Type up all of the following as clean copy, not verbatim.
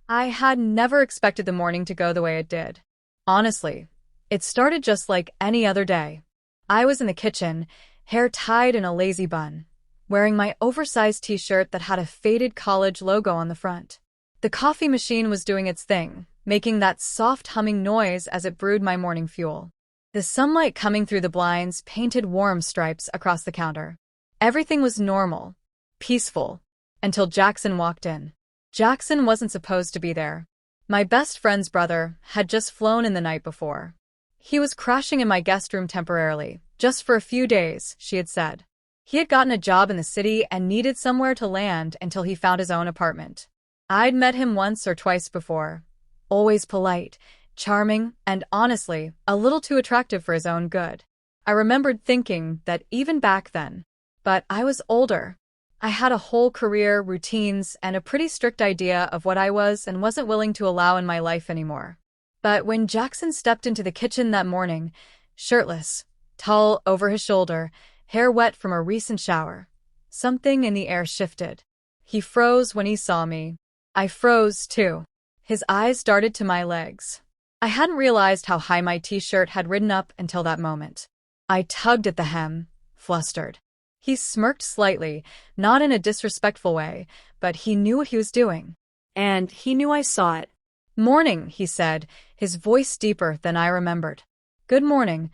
I had never expected the morning to go the way it did. Honestly, it started just like any other day. I was in the kitchen, hair tied in a lazy bun, wearing my oversized t-shirt that had a faded college logo on the front. The coffee machine was doing its thing, making that soft humming noise as it brewed my morning fuel. The sunlight coming through the blinds painted warm stripes across the counter. Everything was normal, peaceful, until Jackson walked in. Jackson wasn't supposed to be there. My best friend's brother had just flown in the night before. He was crashing in my guest room temporarily, just for a few days, she had said. He had gotten a job in the city and needed somewhere to land until he found his own apartment. I'd met him once or twice before. Always polite, charming, and honestly, a little too attractive for his own good. I remembered thinking that even back then. But I was older. I had a whole career, routines, and a pretty strict idea of what I was and wasn't willing to allow in my life anymore. But when Jackson stepped into the kitchen that morning, shirtless, tall over his shoulder, hair wet from a recent shower, something in the air shifted. He froze when he saw me. I froze too. His eyes darted to my legs. I hadn't realized how high my t-shirt had ridden up until that moment. I tugged at the hem, flustered. He smirked slightly, not in a disrespectful way, but he knew what he was doing. And he knew I saw it. "Morning," he said, his voice deeper than I remembered. "Good morning,"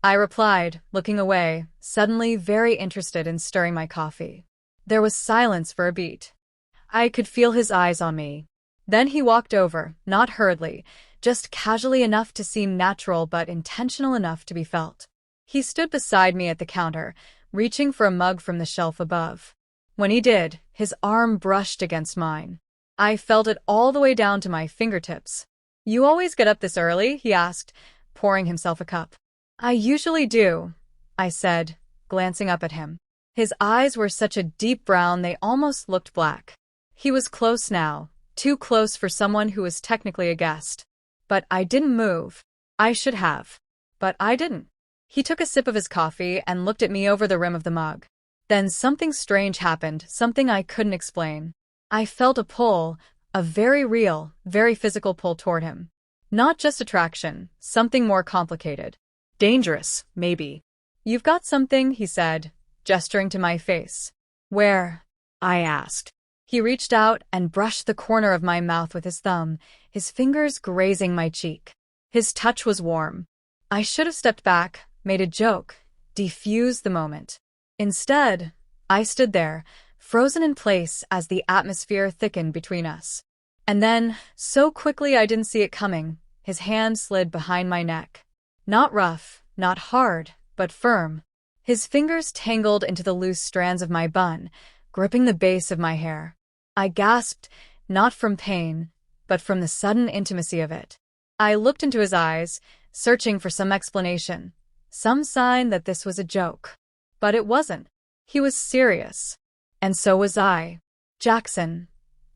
I replied, looking away, suddenly very interested in stirring my coffee. There was silence for a beat. I could feel his eyes on me. Then he walked over, not hurriedly, just casually enough to seem natural but intentional enough to be felt. He stood beside me at the counter, reaching for a mug from the shelf above. When he did, his arm brushed against mine. I felt it all the way down to my fingertips. "You always get up this early?" he asked, pouring himself a cup. "I usually do," I said, glancing up at him. His eyes were such a deep brown they almost looked black. He was close now, too close for someone who was technically a guest. But I didn't move. I should have. But I didn't. He took a sip of his coffee and looked at me over the rim of the mug. Then something strange happened, something I couldn't explain. I felt a pull, a very real, very physical pull toward him. Not just attraction, something more complicated. Dangerous, maybe. "You've got something," he said, gesturing to my face. "Where?" I asked. He reached out and brushed the corner of my mouth with his thumb, his fingers grazing my cheek. His touch was warm. I should have stepped back, made a joke, defused the moment. Instead, I stood there, frozen in place as the atmosphere thickened between us. And then, so quickly I didn't see it coming, his hand slid behind my neck. Not rough, not hard, but firm. His fingers tangled into the loose strands of my bun, gripping the base of my hair. I gasped, not from pain, but from the sudden intimacy of it. I looked into his eyes, searching for some explanation, some sign that this was a joke. But it wasn't. He was serious. And so was I. "Jackson,"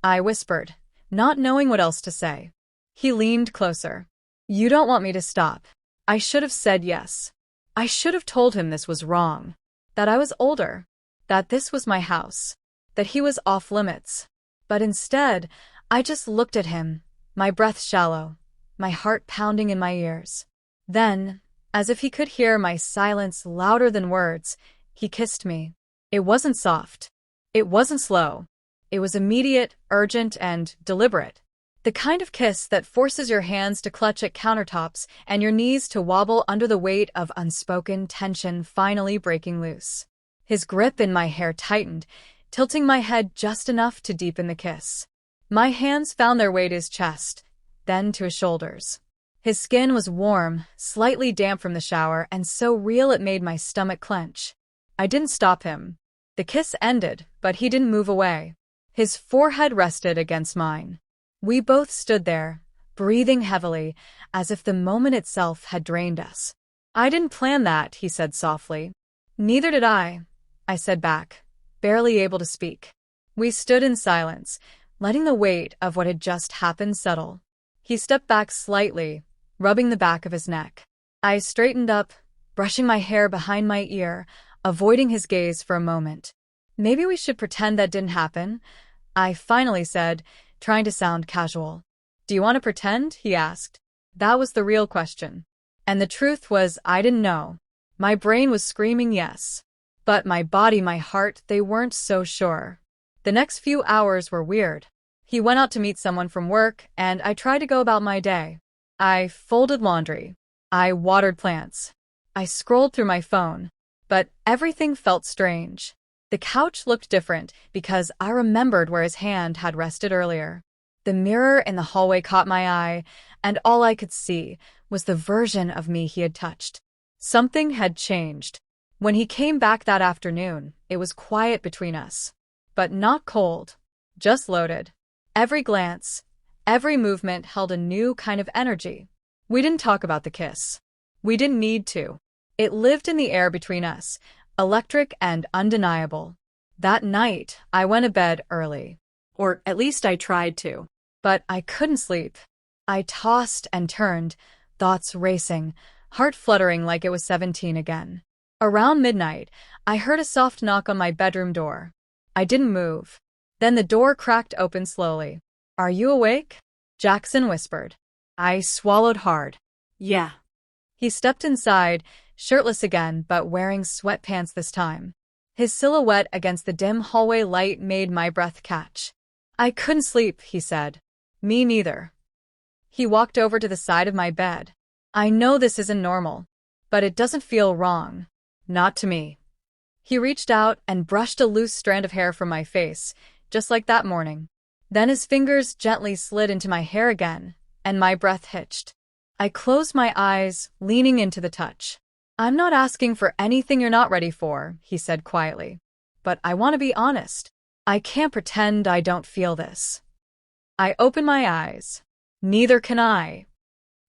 I whispered, not knowing what else to say. He leaned closer. "You don't want me to stop." I should have said yes. I should have told him this was wrong. That I was older. That this was my house. That he was off limits. But instead, I just looked at him, my breath shallow, my heart pounding in my ears. Then, as if he could hear my silence louder than words, he kissed me. It wasn't soft. It wasn't slow. It was immediate, urgent, and deliberate. The kind of kiss that forces your hands to clutch at countertops and your knees to wobble under the weight of unspoken tension finally breaking loose. His grip in my hair tightened, tilting my head just enough to deepen the kiss. My hands found their way to his chest, then to his shoulders. His skin was warm, slightly damp from the shower, and so real it made my stomach clench. I didn't stop him. The kiss ended, but he didn't move away. His forehead rested against mine. We both stood there, breathing heavily, as if the moment itself had drained us. "I didn't plan that," he said softly. "Neither did I said back, barely able to speak. We stood in silence, letting the weight of what had just happened settle. He stepped back slightly, rubbing the back of his neck. I straightened up, brushing my hair behind my ear, avoiding his gaze for a moment. "Maybe we should pretend that didn't happen," I finally said, trying to sound casual. "Do you want to pretend?" he asked. That was the real question. And the truth was, I didn't know. My brain was screaming yes. But my body, my heart, they weren't so sure. The next few hours were weird. He went out to meet someone from work, and I tried to go about my day. I folded laundry. I watered plants. I scrolled through my phone. But everything felt strange. The couch looked different because I remembered where his hand had rested earlier. The mirror in the hallway caught my eye, and all I could see was the version of me he had touched. Something had changed. When he came back that afternoon, it was quiet between us. But not cold, just loaded. Every glance, every movement held a new kind of energy. We didn't talk about the kiss. We didn't need to. It lived in the air between us, electric and undeniable. That night, I went to bed early. Or at least I tried to. But I couldn't sleep. I tossed and turned, thoughts racing, heart fluttering like it was 17 again. Around midnight, I heard a soft knock on my bedroom door. I didn't move. Then the door cracked open slowly. "Are you awake?" Jackson whispered. I swallowed hard. "Yeah." He stepped inside, shirtless again, but wearing sweatpants this time. His silhouette against the dim hallway light made my breath catch. "I couldn't sleep," he said. "Me neither." He walked over to the side of my bed. "I know this isn't normal, but it doesn't feel wrong. Not to me." He reached out and brushed a loose strand of hair from my face, just like that morning. Then his fingers gently slid into my hair again, and my breath hitched. I closed my eyes, leaning into the touch. "I'm not asking for anything you're not ready for," he said quietly. "But I want to be honest. I can't pretend I don't feel this." I opened my eyes. "Neither can I."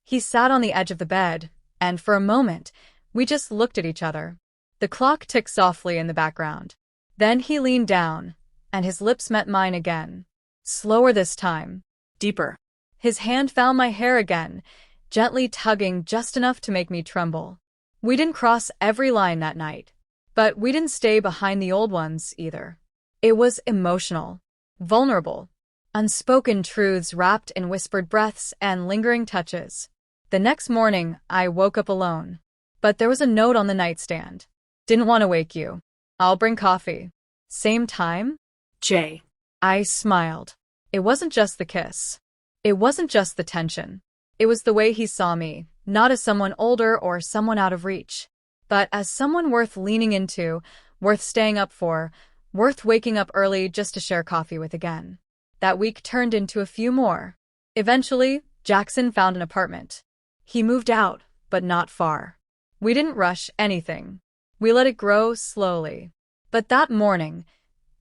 He sat on the edge of the bed, and for a moment, we just looked at each other. The clock ticked softly in the background. Then he leaned down, and his lips met mine again. Slower this time. Deeper. His hand found my hair again, gently tugging just enough to make me tremble. We didn't cross every line that night, but we didn't stay behind the old ones either. It was emotional, vulnerable. Unspoken truths wrapped in whispered breaths and lingering touches. The next morning, I woke up alone. But there was a note on the nightstand. "Didn't want to wake you. I'll bring coffee. Same time? Jay." I smiled. It wasn't just the kiss. It wasn't just the tension. It was the way he saw me, not as someone older or someone out of reach, but as someone worth leaning into, worth staying up for, worth waking up early just to share coffee with again. That week turned into a few more. Eventually, Jackson found an apartment. He moved out, but not far. We didn't rush anything. We let it grow slowly. But that morning,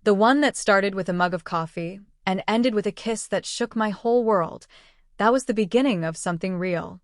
the one that started with a mug of coffee and ended with a kiss that shook my whole world, that was the beginning of something real.